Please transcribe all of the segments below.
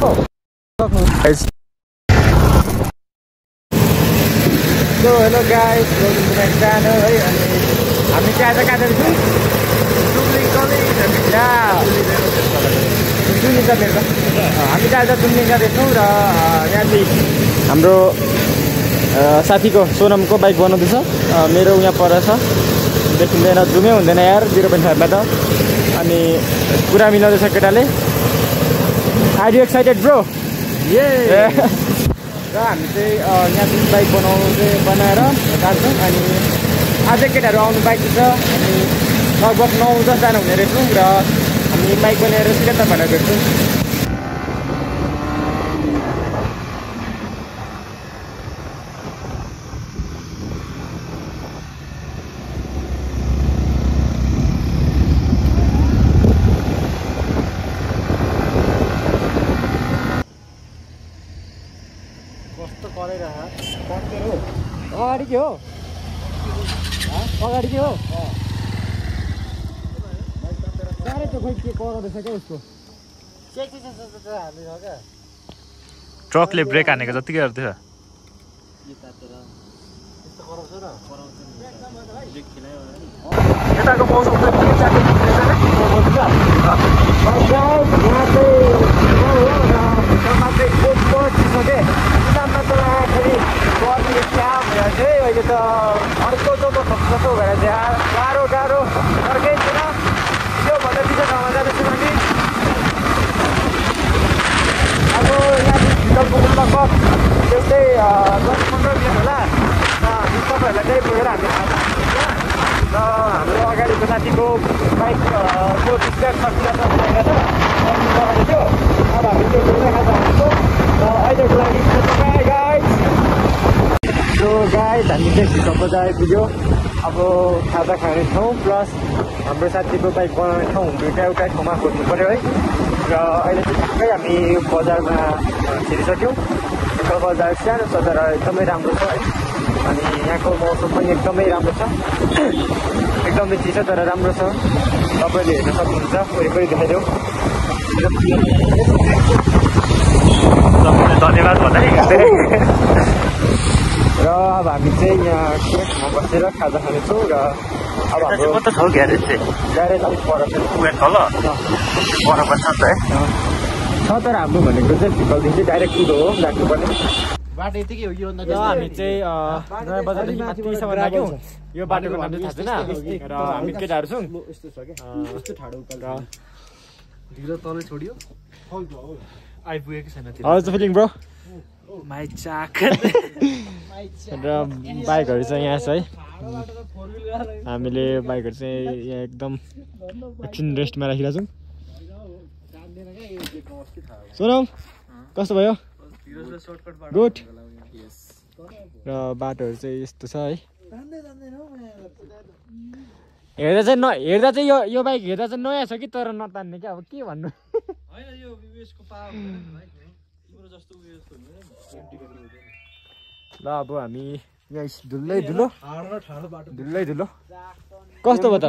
So hello guys, welcome to my channel. Hey, हामी चाहिँ आज कहाँ जाँदैछौँ? हामी चाहिँ आज डुम्लिङ जाँदैछौँ र यहाँ चाहिँ हाम्रो साथीको सोनमको बाइक बनाउँदैछ। मेरो यहाँ पर छ, देखिँदैन, जुमै हुँदैन यार 0.5मा त। अनि कुरा मिलाउँदैछ केटाले। Are you excited bro? र हामी चाहिँ यहाँ बाइक बनाएर जान्छौँ। अनि अझै केटाहरू आउनु बाइक छ। अनि लगभग 9-10 जना हुने रहेछौँ र हामी बाइक बनाएर सिधै तपाईँहरूलाई भेट्छौँ। अगाडि के हो? अगाडि के हो? गाडी त खोइ के कराउँदैछ क्या उसको। ट्रकले ब्रेक हानेको जतिकै गर्दैछ। यताको मौसम अहिले त अर्को चोटो खप्छो भएर चाहिँ गाह्रो गाह्रो अर्कै छैन। त्योभन्दा पिछे ठाउँमा जाँदैछु भने अब यहाँ भित्र पुग्नु लगभग त्यस्तै 10-15 मिनट होला। हामी तपाईँहरूलाई त्यही पुगेर हामी र हाम्रो अगाडिको साथीको बाइकको स्ट्यान्ड सकिरहेको थियो। अब हामी त्यो घुम्न जान्छौँ र अहिलेको लागि सो गाइस हामी चाहिँ भित्र बजार आइपुग्यो। अब खाजा खाने ठाउँ प्लस हाम्रो साथीको बाइक बनाउने ठाउँ दुईवटा एउटा ठाउँमा खोज्नु पऱ्यो है। र अहिले चाहिँ ठिकै हामी बजारमा छिरिसक्यौँ। यो बजार सानो छ तर एकदमै राम्रो छ है। अनि यहाँको मौसम पनि एकदमै राम्रो छ, एकदमै चिसो तर राम्रो छ। तपाईँले हेर्न सक्नुहुन्छ, वरिपरि देखाइदेऊ। धन्यवाद भन्दै र अब हामी चाहिँ यहाँ ठाउँमा बसेर खाजा खानेछौँ। र अब हाम्रो कता छ ग्यारेज चाहिँ? ग्यारेज अलिक पर छ, तल बराबर छ त है। छ तर हाम्रो भनेको चाहिँ फिकलदेखि डाइरेक्ट कुदो हो लाग्नुपर्ने बाटो यतिकै हो। यो हामी चाहिँ नयाँ बजारदेखि माथिसम्म लाग्यौँ। यो बाटोको नाम चाहिँ थाहा छैन र हामी केटाहरू छौँ। यस्तो छ क्या, यस्तो ठाडो उकालो ढिलो तलै छोडियो, आइपुगेको छैन। How's feeling bro? माइ चाक। र बाइकहरू चाहिँ यहाँ छ है। हामीले बाइकहरू चाहिँ यहाँ एकदम एकछिन रेस्टमा राखिरहेको छौँ। सोनम कस्तो भयो? गुड। र बाटोहरू चाहिँ यस्तो छ है। हेर्दा चाहिँ यो बाइक हेर्दा चाहिँ नयाँ छ कि तर नतान्ने क्या। अब के भन्नु। ल अब हामी यहाँ धुलै धुलो कस्तो भयो त?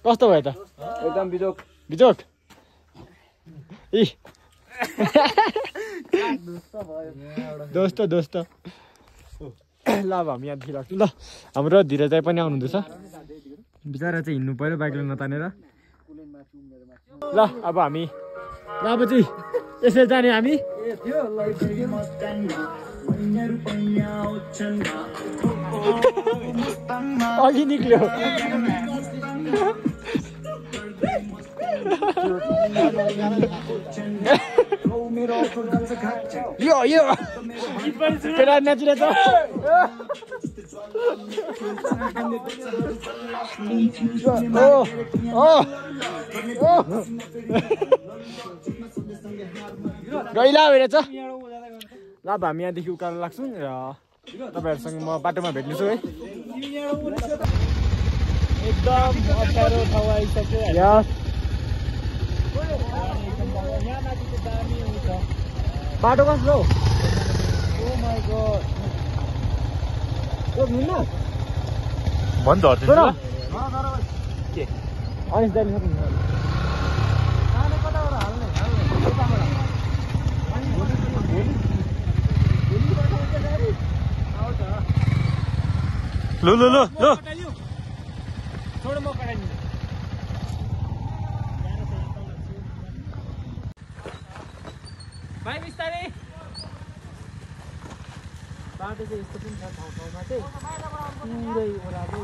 कस्तो भयो त? एकदम बिजोक बिजोक। इ दोस्त ल अब हामी यहाँ देखिरहेको छौँ। ल हाम्रो धीरज दाइ पनि आउनुहुँदैछ। बिचरा चाहिँ हिँड्नु पऱ्यो बाइकले नतानेर। ल अब हामी अब चाहिँ यसरी जाने हामी। अघि निक्ल्यो। यो केटा नाचिरहेछ। गइला भइरहेछ। ल अब हामी यहाँदेखि उकालो लाग्छौँ र तपाईँहरूसँग म बाटोमा भेट्नेछु है। एकदम अप्ठ्यारो ठाउँ आइसक्यो। बाटो कस्तो? Oh my God. ओ मुन्ना बन्द हट्छ के? अनिस दाइले सक्नुहुन्छ? लो लो लो लो छोड़ म कटाइदिन्छु भाइ बिस्तारै बाटो चाहिँ यस्तो पनि छ ठाउँमा चाहिँ पुरै ओह्रालो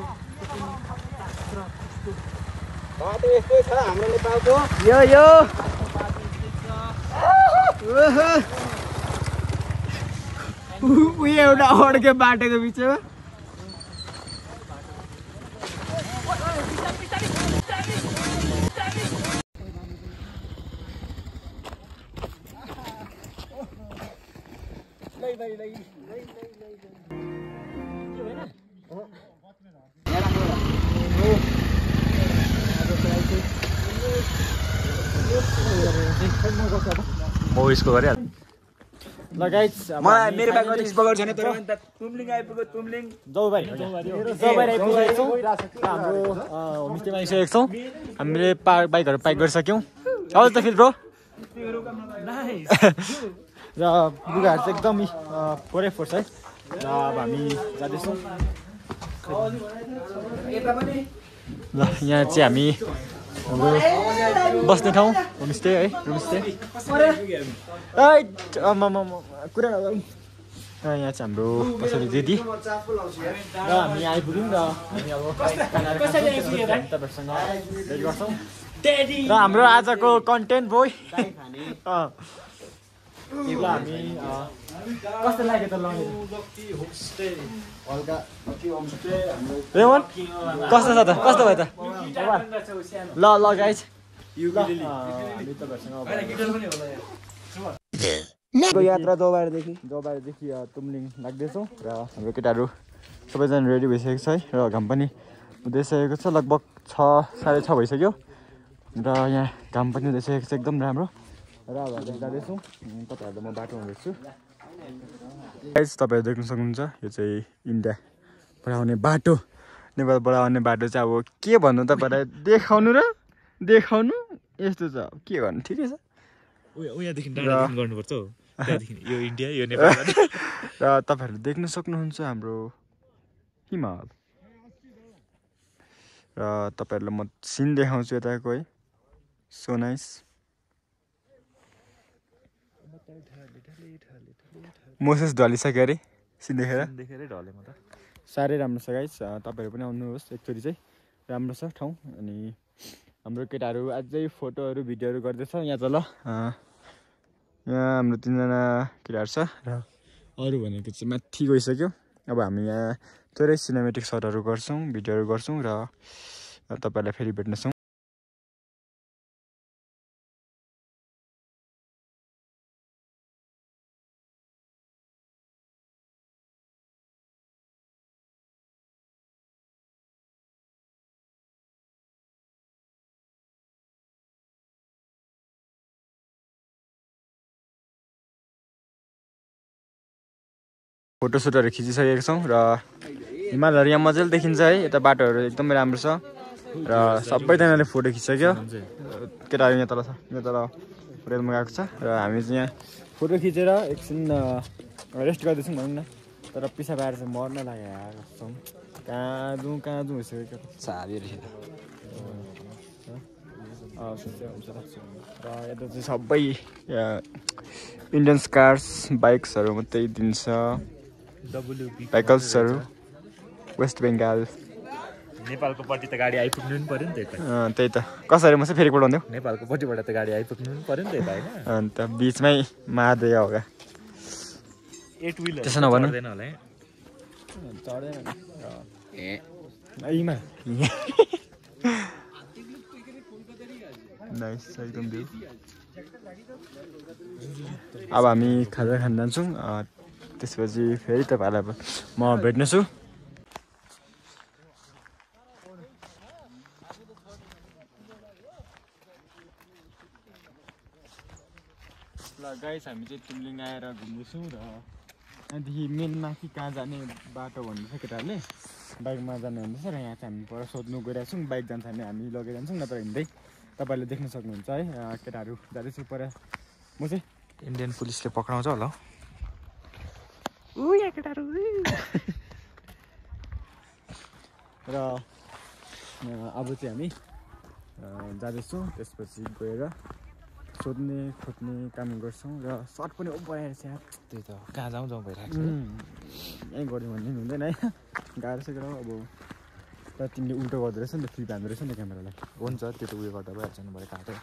बाटो यस्तै छ हाम्रो नेपालको यो उयो एउटा अड्के बाटोको बिचमा म यसको गरिहाल्छु लगाइस मलाई मेरो बाइकमा चाहिँ स्पगर छैन तर तुमलिङ आइपुग्यो तुमलिङ जौबारी आइपुगेको छौँ हाम्रो होमस्टेमा आइसकेको छौँ हामीले बाइकहरू पाइक गरिसक्यौँ अब त फिल ब्रो र लुगाहरू चाहिँ एकदमै फोरै फोर्छ है र अब हामी जाँदैछौँ ल यहाँ चाहिँ हामी हाम्रो बस्ने ठाउँ होमस्टे है रुमस्टे कुरा नगरौँ यहाँ चाहिँ हाम्रो कसरी दिदी र हामी आइपुग्यौँ र हामी अब तपाईँहरूसँग भेट गर्छौँ र हाम्रो आजको कन्टेन्ट बोय हामी कस्तो लाग्यो त लगेर रेमन कस्तो छ त कस्तो भयो त ल ल गाइज यात्रा जोबारदेखि तुमलिङ लाग्दैछौँ र हाम्रो केटाहरू सबैजना रेडी भइसकेको छ है र घाम पनि हुँदैसकेको छ लगभग 6:30 भइसक्यो र यहाँ घाम पनि हुँदैसकेको छ एकदम राम्रो र अब हामी जाँदैछौँ तपाईँहरूलाई म बाटोमा भेट्छु गाइज तपाईँहरू देख्न सक्नुहुन्छ यो चाहिँ इन्डियाबाट आउने बाटो नेपालबाट आउने बाटो चाहिँ अब के भन्नु तपाईँलाई देखाउनु र देखाउनु यस्तो छ के गर्नु ठिकै छ उयादेखि गर्नुपर्छ हौ त्यहाँदेखि यो इन्डिया यो नेपाल र तपाईँहरूले देख्न सक्नुहुन्छ हाम्रो हिमाल र तपाईँहरूलाई म सिन देखाउँछु यताको है सो नाइस मोसेस ढलिसक्यो अरे सिन देखेरै ढले म त साह्रै राम्रो छ गाइस तपाईँहरू पनि आउनुहोस् एकचोटि चाहिँ राम्रो छ ठाउँ अनि हाम्रो केटाहरू अझै फोटोहरू भिडियोहरू गर्दैछ यहाँ तल यहाँ हाम्रो 3जना केटाहरू छ र अरू भनेको चाहिँ माथि गइसक्यो अब हामी यहाँ थोरै सिनेमेटिक सटहरू गर्छौँ भिडियोहरू गर्छौँ र तपाईँहरूलाई फेरि भेट्नेछौँ फोटोसुटहरू खिचिसकेको छौँ र हिमालहरू यहाँ मजाले देखिन्छ है यता बाटोहरू एकदमै राम्रो छ र सबैजनाले फोटो खिचिसक्यो केटाहरू यहाँ तल छ यहाँ तल रेलमा गएको छ र हामी चाहिँ यहाँ फोटो खिचेर एकछिन रेस्ट गर्दैछौँ भनौँ न तर पिसा पाएर चाहिँ मर्न लाग्यो छौँ कहाँ जाउँ भइसक्यो साह्रै रहेछ र यता चाहिँ सबै इन्डियन कार्स बाइक्सहरू मात्रै दिन्छ बाइकल्सहरू वेस्ट बेङ्गाल नेपालको पट्टि त गाडी आइपुग्नु पनि पर्यो नि त्यही त कसरी म चाहिँ फेरि पढाउँदै नेपालको पट्टिबाट त गाडी आइपुग्नु पनि पर्यो नि त होइन अन्त बिचमै महादेव होगा त्यसो नभन्नु नाइस एकदम भ्यू अब हामी खाजा खान जान्छौँ त्यसपछि फेरि तपाईँहरूलाई म भेट्नेछु ल गाइस हामी चाहिँ तुमलिङ आएर घुम्दैछौँ र त्यहाँदेखि मेन माथि कहाँ जाने बाटो भन्दैछ केटाहरूले बाइकमा जाने भन्दैछ र यहाँ चाहिँ हामी पर सोध्नु गइरहेको छौँ बाइक जान्छ भने हामी लगेर जान्छौँ नत्र हिँड्दै तपाईँहरूले देख्न सक्नुहुन्छ है केटाहरू जाँदैछु पर म चाहिँ इन्डियन पुलिसले पक्राउँछ होला र अब चाहिँ हामी जाँदैछौँ त्यसपछि गएर सोध्ने खोज्ने काम गर्छौँ र सर्ट पनि बनाएर चाहिँ त्यही त कहाँ जाउँ भइरहेको छ यहीँ गऱ्यो भने हुँदैन है गाह्रो छ अब तर तिमीले उल्टो गर्दो रहेछ नि त फ्लिप हान्दो रहेछ नि त क्यामेरालाई हुन्छ त्यो त उयो गर्दा भइहाल्छ नि भरे काट्यो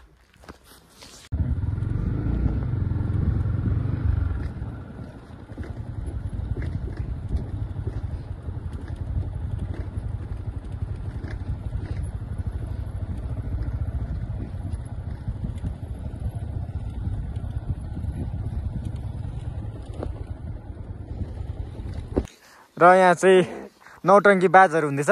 र यहाँ चाहिँ नौटङ्की बाजहरू हुँदैछ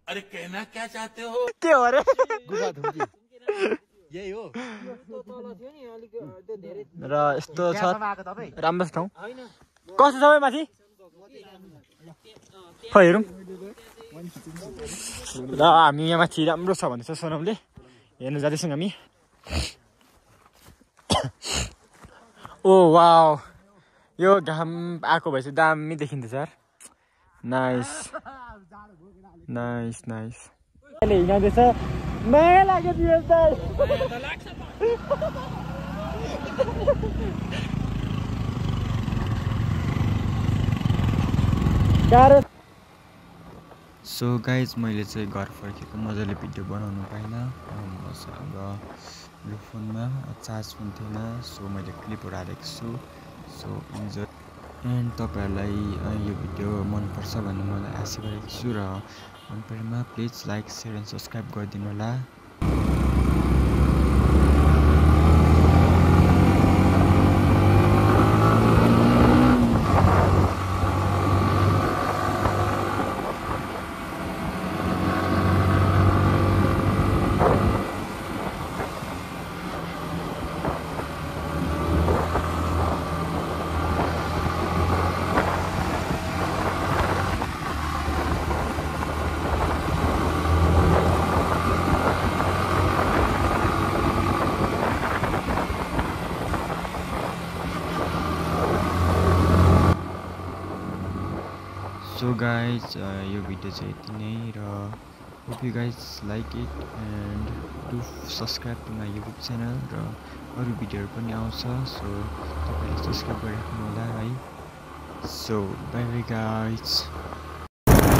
अरे कहना क्या चाहते हो के हो अरे यही हो र यस्तो छ राम्रो ठाउँ कस्तो छ माथि हेरौँ र हामी यहाँ माथि राम्रो छ भनेछ सोनमले हेर्नु जाँदैछौँ हामी ओ वाउ यो घाम आएको भए चाहिँ दामी देखिन्थ्यो यार नाइस नाइस नाइस अहिले हिँड्दैछ माया लाग्यो दिवस दाइ गाह्रो सो गाइज मैले चाहिँ घर फर्केको मजाले भिडियो बनाउनु पाइनँ मसँग यो फोनमा चार्ज पनि थिएन सो मैले क्लिपहरू हालेको छु सो इन्जोय एन्ड तपाईँहरूलाई यो भिडियो मनपर्छ भन्ने मलाई आशा गरेको छु र मन परेमा please like share and subscribe गरिदिनु होला सो गाइज यो भिडियो चाहिँ यति नै र hope you guys like it and do subscribe to my YouTube channel र अरू भिडियोहरू पनि आउँछ सो तपाईँले सब्सक्राइब गरिराख्नु होला है सो बाई बाई गाइज